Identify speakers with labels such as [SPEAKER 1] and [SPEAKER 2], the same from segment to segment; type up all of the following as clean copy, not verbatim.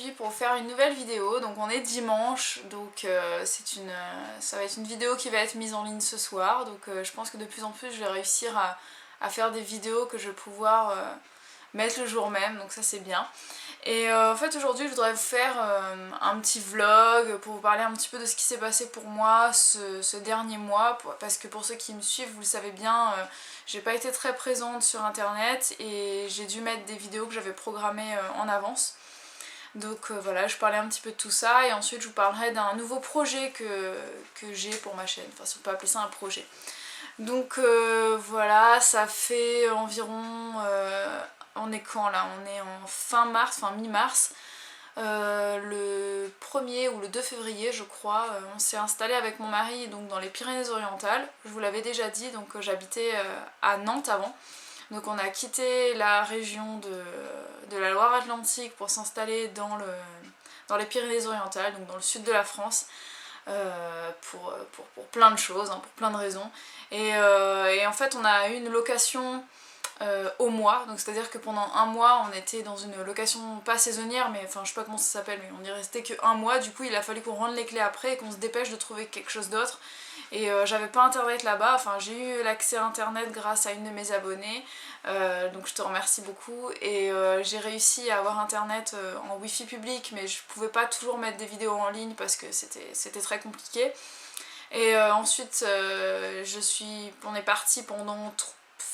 [SPEAKER 1] aujourd'hui pour faire une nouvelle vidéo. Donc on est dimanche, donc ça va être une vidéo qui va être mise en ligne ce soir. Donc je pense que de plus en plus je vais réussir à faire des vidéos que je vais pouvoir mettre le jour même, donc ça c'est bien. Et en fait aujourd'hui je voudrais vous faire un petit vlog pour vous parler un petit peu de ce qui s'est passé pour moi ce dernier mois, parce que pour ceux qui me suivent, vous le savez bien, j'ai pas été très présente sur internet et j'ai dû mettre des vidéos que j'avais programmées en avance. Donc voilà, je parlais un petit peu de tout ça et ensuite je vous parlerai d'un nouveau projet que j'ai pour ma chaîne, enfin si on peut appeler ça un projet. Donc voilà, ça fait environ... on est quand là? On est en fin mars, enfin mi-mars. Le 1er ou le 2 février je crois, on s'est installé avec mon mari donc dans les Pyrénées-Orientales. Je vous l'avais déjà dit, donc j'habitais à Nantes avant. Donc on a quitté la région de la Loire-Atlantique pour s'installer dans les Pyrénées-Orientales, donc dans le sud de la France. Pour plein de choses, hein, pour plein de raisons. Et en fait on a eu une location au mois, donc c'est à dire que pendant un mois on était dans une location pas saisonnière, mais enfin je sais pas comment ça s'appelle, mais on y restait que un mois. Du coup il a fallu qu'on rende les clés après et qu'on se dépêche de trouver quelque chose d'autre. Et j'avais pas internet là-bas, enfin j'ai eu l'accès à internet grâce à une de mes abonnées, donc je te remercie beaucoup. Et j'ai réussi à avoir internet en wifi public, mais je pouvais pas toujours mettre des vidéos en ligne parce que c'était très compliqué. Et ensuite on est parti pendant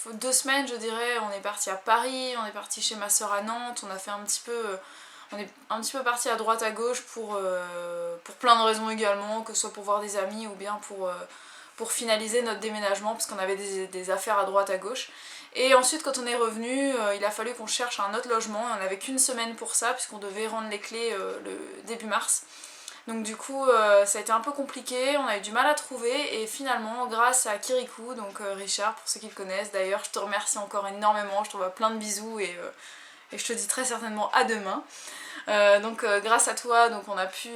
[SPEAKER 1] 2 semaines je dirais. On est parti à Paris, on est parti chez ma soeur à Nantes, on a fait un petit peu... On est un petit peu parti à droite à gauche pour plein de raisons également, que ce soit pour voir des amis ou bien pour finaliser notre déménagement, parce qu'on avait des affaires à droite à gauche. Et ensuite quand on est revenu, il a fallu qu'on cherche un autre logement, et on n'avait qu'une semaine pour ça, puisqu'on devait rendre les clés le début mars. Donc du coup ça a été un peu compliqué, on a eu du mal à trouver, et finalement grâce à Kirikou, donc Richard pour ceux qui le connaissent, d'ailleurs je te remercie encore énormément, je t'envoie plein de bisous et je te dis très certainement à demain. Donc grâce à toi donc on a pu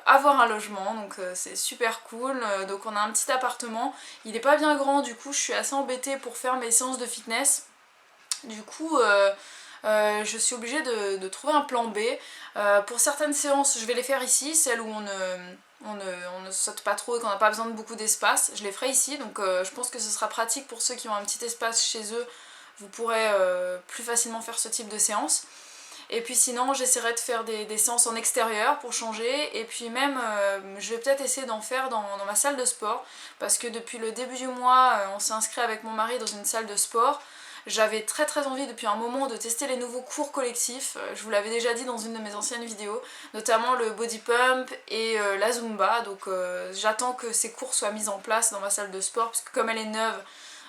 [SPEAKER 1] avoir un logement, donc c'est super cool. Donc on a un petit appartement, il est pas bien grand, du coup je suis assez embêtée pour faire mes séances de fitness. Du coup je suis obligée de trouver un plan B. Pour certaines séances je vais les faire ici, celles où on ne saute pas trop et qu'on n'a pas besoin de beaucoup d'espace, je les ferai ici. Donc je pense que ce sera pratique pour ceux qui ont un petit espace chez eux, vous pourrez plus facilement faire ce type de séance. Et puis sinon j'essaierai de faire des séances en extérieur pour changer, et puis même je vais peut-être essayer d'en faire dans ma salle de sport, parce que depuis le début du mois on s'est inscrit avec mon mari dans une salle de sport. J'avais très envie depuis un moment de tester les nouveaux cours collectifs, je vous l'avais déjà dit dans une de mes anciennes vidéos, notamment le body pump et la zumba. Donc j'attends que ces cours soient mis en place dans ma salle de sport, puisque comme elle est neuve,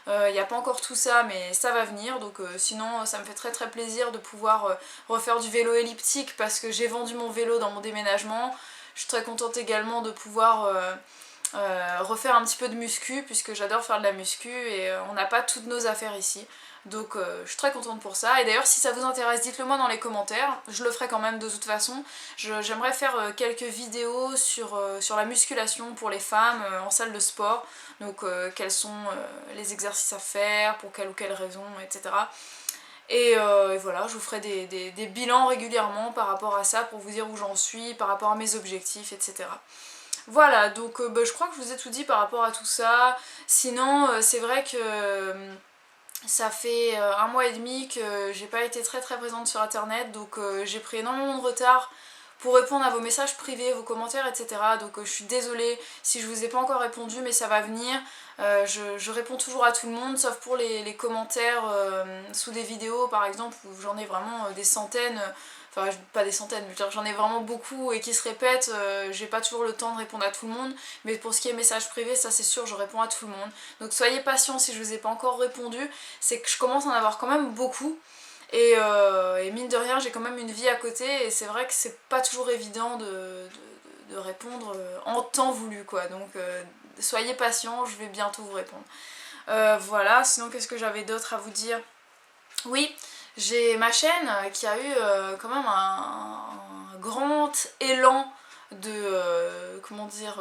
[SPEAKER 1] il n'y a pas encore tout ça, mais ça va venir. Donc sinon ça me fait très plaisir de pouvoir refaire du vélo elliptique, parce que j'ai vendu mon vélo dans mon déménagement. Je suis très contente également de pouvoir refaire un petit peu de muscu, puisque j'adore faire de la muscu et on n'a pas toutes nos affaires ici. Donc je suis très contente pour ça. Et d'ailleurs si ça vous intéresse, dites-le moi dans les commentaires, je le ferai quand même de toute façon. J'aimerais faire quelques vidéos sur la musculation pour les femmes en salle de sport. Donc quels sont les exercices à faire, pour quelle ou quelle raison, etc. Et voilà, je vous ferai des bilans régulièrement par rapport à ça, pour vous dire où j'en suis, par rapport à mes objectifs, etc. Voilà, donc je crois que je vous ai tout dit par rapport à tout ça. Sinon c'est vrai que ça fait un mois et demi que j'ai pas été très présente sur internet, donc j'ai pris énormément de retard pour répondre à vos messages privés, vos commentaires, etc. Donc je suis désolée si je vous ai pas encore répondu, mais ça va venir. Je réponds toujours à tout le monde, sauf pour les commentaires sous des vidéos par exemple, où j'en ai vraiment des centaines. Enfin pas des centaines, mais j'en ai vraiment beaucoup et qui se répètent, j'ai pas toujours le temps de répondre à tout le monde, mais pour ce qui est messages privés, ça c'est sûr, je réponds à tout le monde. Donc soyez patients si je vous ai pas encore répondu, c'est que je commence à en avoir quand même beaucoup. Et mine de rien j'ai quand même une vie à côté, et c'est vrai que c'est pas toujours évident de répondre en temps voulu quoi. Donc soyez patients, je vais bientôt vous répondre. Voilà, sinon qu'est-ce que j'avais d'autre à vous dire? Oui, j'ai ma chaîne qui a eu quand même un grand élan de... comment dire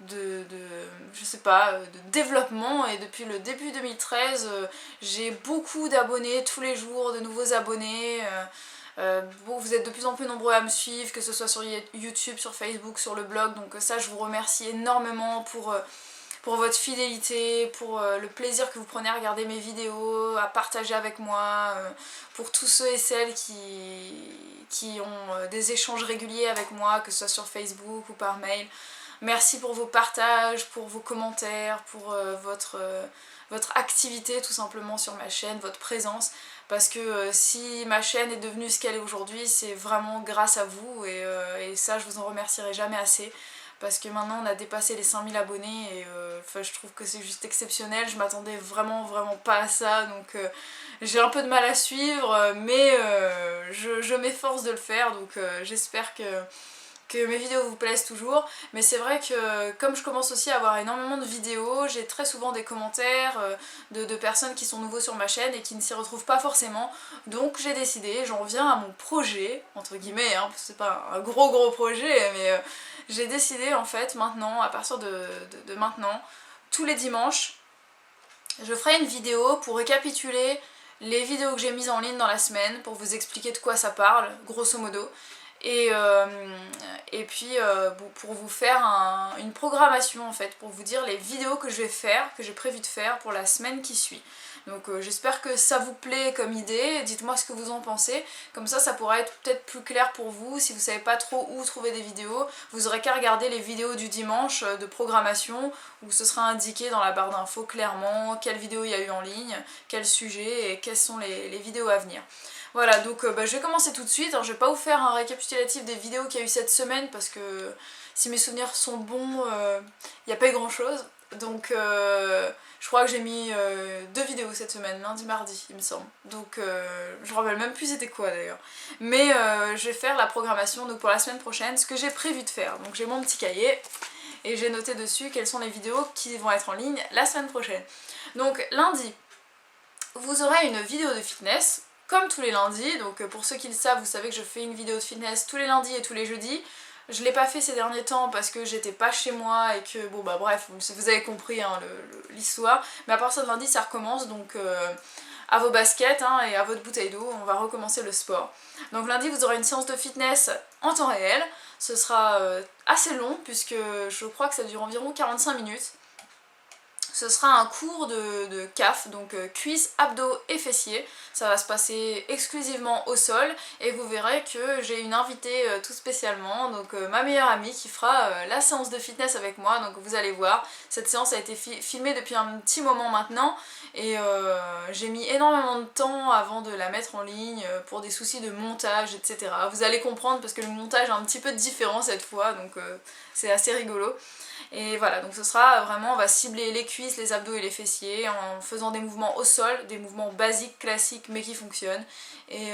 [SPEAKER 1] je sais pas, de développement, et depuis le début 2013 j'ai beaucoup d'abonnés tous les jours, de nouveaux abonnés. Bon, vous êtes de plus en plus nombreux à me suivre, que ce soit sur YouTube, sur Facebook, sur le blog, donc ça je vous remercie énormément pour votre fidélité, pour le plaisir que vous prenez à regarder mes vidéos, à partager avec moi, pour tous ceux et celles qui ont des échanges réguliers avec moi, que ce soit sur Facebook ou par mail. Merci pour vos partages, pour vos commentaires, pour votre activité tout simplement sur ma chaîne, votre présence. Parce que si ma chaîne est devenue ce qu'elle est aujourd'hui, c'est vraiment grâce à vous et ça je vous en remercierai jamais assez. Parce que maintenant on a dépassé les 5000 abonnés et je trouve que c'est juste exceptionnel, je m'attendais vraiment pas à ça, donc j'ai un peu de mal à suivre, mais je m'efforce de le faire, donc j'espère que mes vidéos vous plaisent toujours. Mais c'est vrai que comme je commence aussi à avoir énormément de vidéos, j'ai très souvent des commentaires de personnes qui sont nouveaux sur ma chaîne et qui ne s'y retrouvent pas forcément. Donc j'ai décidé, j'en viens à mon projet, entre guillemets, hein, parce que c'est pas un gros projet, mais j'ai décidé en fait maintenant, à partir de maintenant, tous les dimanches, je ferai une vidéo pour récapituler les vidéos que j'ai mises en ligne dans la semaine, pour vous expliquer de quoi ça parle, grosso modo. Et puis bon, pour vous faire une programmation en fait, pour vous dire les vidéos que je vais faire, que j'ai prévu de faire pour la semaine qui suit. Donc j'espère que ça vous plaît comme idée, dites-moi ce que vous en pensez, comme ça pourra être peut-être plus clair pour vous, si vous savez pas trop où trouver des vidéos, vous aurez qu'à regarder les vidéos du dimanche de programmation, où ce sera indiqué dans la barre d'infos clairement quelle vidéo il y a eu en ligne, quel sujet et quelles sont les vidéos à venir. Voilà, donc je vais commencer tout de suite. Alors, je vais pas vous faire un récapitulatif des vidéos qu'il y a eu cette semaine parce que si mes souvenirs sont bons, il n'y a pas eu grand chose. Donc je crois que j'ai mis 2 vidéos cette semaine, lundi, mardi, il me semble. Donc je me rappelle même plus c'était quoi d'ailleurs. Mais je vais faire la programmation donc pour la semaine prochaine, ce que j'ai prévu de faire. Donc j'ai mon petit cahier et j'ai noté dessus quelles sont les vidéos qui vont être en ligne la semaine prochaine. Donc lundi, vous aurez une vidéo de fitness comme tous les lundis, donc pour ceux qui le savent, vous savez que je fais une vidéo de fitness tous les lundis et tous les jeudis. Je l'ai pas fait ces derniers temps parce que j'étais pas chez moi et que bon bah bref, vous avez compris hein, l'histoire. Mais à partir de lundi ça recommence, donc à vos baskets hein, et à votre bouteille d'eau, on va recommencer le sport. Donc lundi vous aurez une séance de fitness en temps réel, ce sera assez long puisque je crois que ça dure environ 45 minutes. Ce sera un cours de CAF, donc cuisses, abdos et fessiers. Ça va se passer exclusivement au sol et vous verrez que j'ai une invitée tout spécialement, donc ma meilleure amie qui fera la séance de fitness avec moi. Donc vous allez voir, cette séance a été filmée depuis un petit moment maintenant et j'ai mis énormément de temps avant de la mettre en ligne pour des soucis de montage, etc. Vous allez comprendre parce que le montage est un petit peu différent cette fois, donc c'est assez rigolo. Et voilà, donc ce sera vraiment, on va cibler les cuisses, les abdos et les fessiers en faisant des mouvements au sol, des mouvements basiques, classiques, mais qui fonctionnent. Et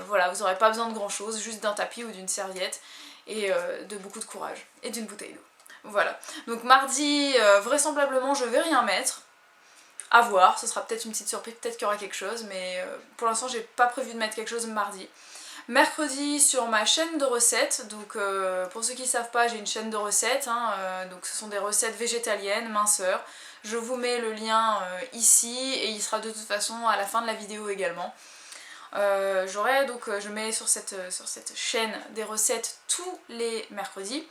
[SPEAKER 1] voilà, vous n'aurez pas besoin de grand chose, juste d'un tapis ou d'une serviette et de beaucoup de courage et d'une bouteille d'eau. Voilà, donc mardi, vraisemblablement je vais rien mettre. À voir, ce sera peut-être une petite surprise, peut-être qu'il y aura quelque chose, mais pour l'instant j'ai pas prévu de mettre quelque chose mardi. Mercredi sur ma chaîne de recettes, donc pour ceux qui ne savent pas, j'ai une chaîne de recettes, hein, donc ce sont des recettes végétaliennes, minceurs. Je vous mets le lien ici et il sera de toute façon à la fin de la vidéo également. Je mets sur cette chaîne des recettes tous les mercredis.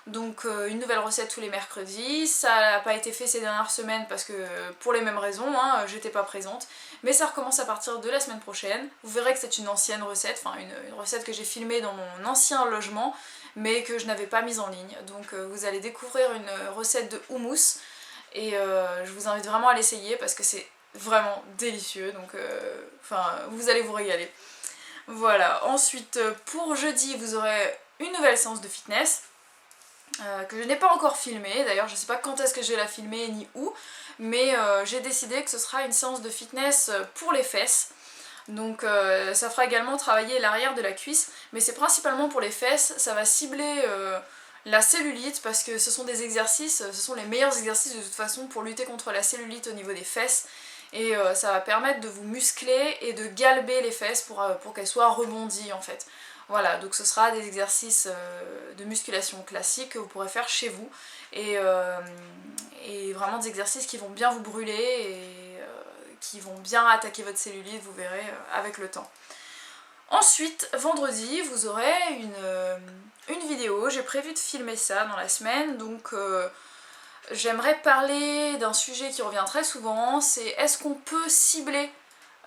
[SPEAKER 1] Donc une nouvelle recette tous les mercredis, ça n'a pas été fait ces dernières semaines parce que pour les mêmes raisons, hein, j'étais pas présente, mais ça recommence à partir de la semaine prochaine. Vous verrez que c'est une ancienne recette, enfin une recette que j'ai filmée dans mon ancien logement, mais que je n'avais pas mise en ligne. Donc vous allez découvrir une recette de houmous et je vous invite vraiment à l'essayer parce que c'est vraiment délicieux, donc vous allez vous régaler. Voilà, ensuite pour jeudi vous aurez une nouvelle séance de fitness. Que je n'ai pas encore filmé, d'ailleurs je sais pas quand est-ce que je vais la filmer ni où, mais j'ai décidé que ce sera une séance de fitness pour les fesses. Donc ça fera également travailler l'arrière de la cuisse, mais c'est principalement pour les fesses, ça va cibler la cellulite parce que ce sont des exercices, ce sont les meilleurs exercices de toute façon pour lutter contre la cellulite au niveau des fesses. Et ça va permettre de vous muscler et de galber les fesses pour qu'elles soient rebondies en fait. Voilà, donc ce sera des exercices de musculation classiques que vous pourrez faire chez vous et vraiment des exercices qui vont bien vous brûler et qui vont bien attaquer votre cellulite, vous verrez, avec le temps. Ensuite, vendredi, vous aurez une vidéo. J'ai prévu de filmer ça dans la semaine, donc j'aimerais parler d'un sujet qui revient très souvent, c'est est-ce qu'on peut cibler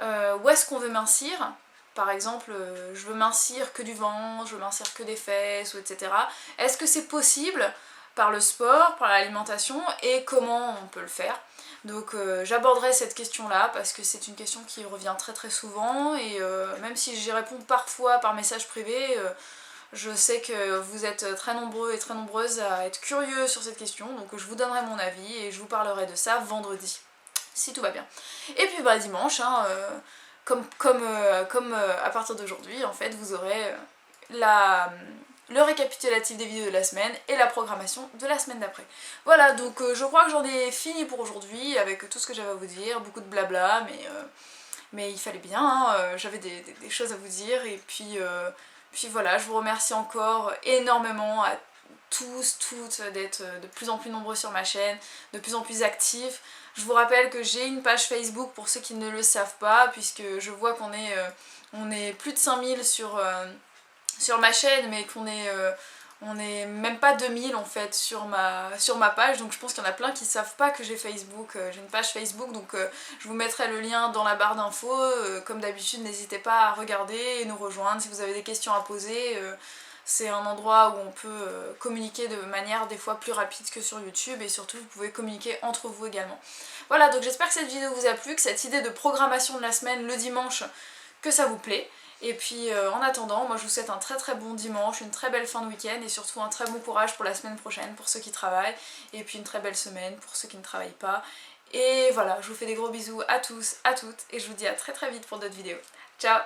[SPEAKER 1] où est-ce qu'on veut mincir. Par exemple, je veux mincir que du ventre, je veux mincir que des fesses, ou etc. Est-ce que c'est possible par le sport, par l'alimentation, et comment on peut le faire? Donc j'aborderai cette question-là parce que c'est une question qui revient très très souvent et même si j'y réponds parfois par message privé, je sais que vous êtes très nombreux et très nombreuses à être curieux sur cette question, donc je vous donnerai mon avis et je vous parlerai de ça vendredi, si tout va bien. Et puis bah dimanche, hein, comme à partir d'aujourd'hui, en fait, vous aurez le récapitulatif des vidéos de la semaine et la programmation de la semaine d'après. Voilà, donc je crois que j'en ai fini pour aujourd'hui avec tout ce que j'avais à vous dire, beaucoup de blabla, mais il fallait bien, hein, j'avais des choses à vous dire, et puis voilà, je vous remercie encore énormément à tous, toutes d'être de plus en plus nombreux sur ma chaîne, de plus en plus actifs. Je vous rappelle que j'ai une page Facebook pour ceux qui ne le savent pas, puisque je vois qu'on est, on est plus de 5000 sur ma chaîne, mais on est même pas 2000 en fait sur ma page, donc je pense qu'il y en a plein qui savent pas que j'ai Facebook, j'ai une page Facebook, donc je vous mettrai le lien dans la barre d'infos, comme d'habitude n'hésitez pas à regarder et nous rejoindre si vous avez des questions à poser, c'est un endroit où on peut communiquer de manière des fois plus rapide que sur YouTube, et surtout vous pouvez communiquer entre vous également. Voilà, donc j'espère que cette vidéo vous a plu, que cette idée de programmation de la semaine le dimanche, que ça vous plaît. Et puis en attendant, moi je vous souhaite un très très bon dimanche, une très belle fin de week-end et surtout un très bon courage pour la semaine prochaine pour ceux qui travaillent, et puis une très belle semaine pour ceux qui ne travaillent pas. Et voilà, je vous fais des gros bisous à tous, à toutes, et je vous dis à très très vite pour d'autres vidéos. Ciao!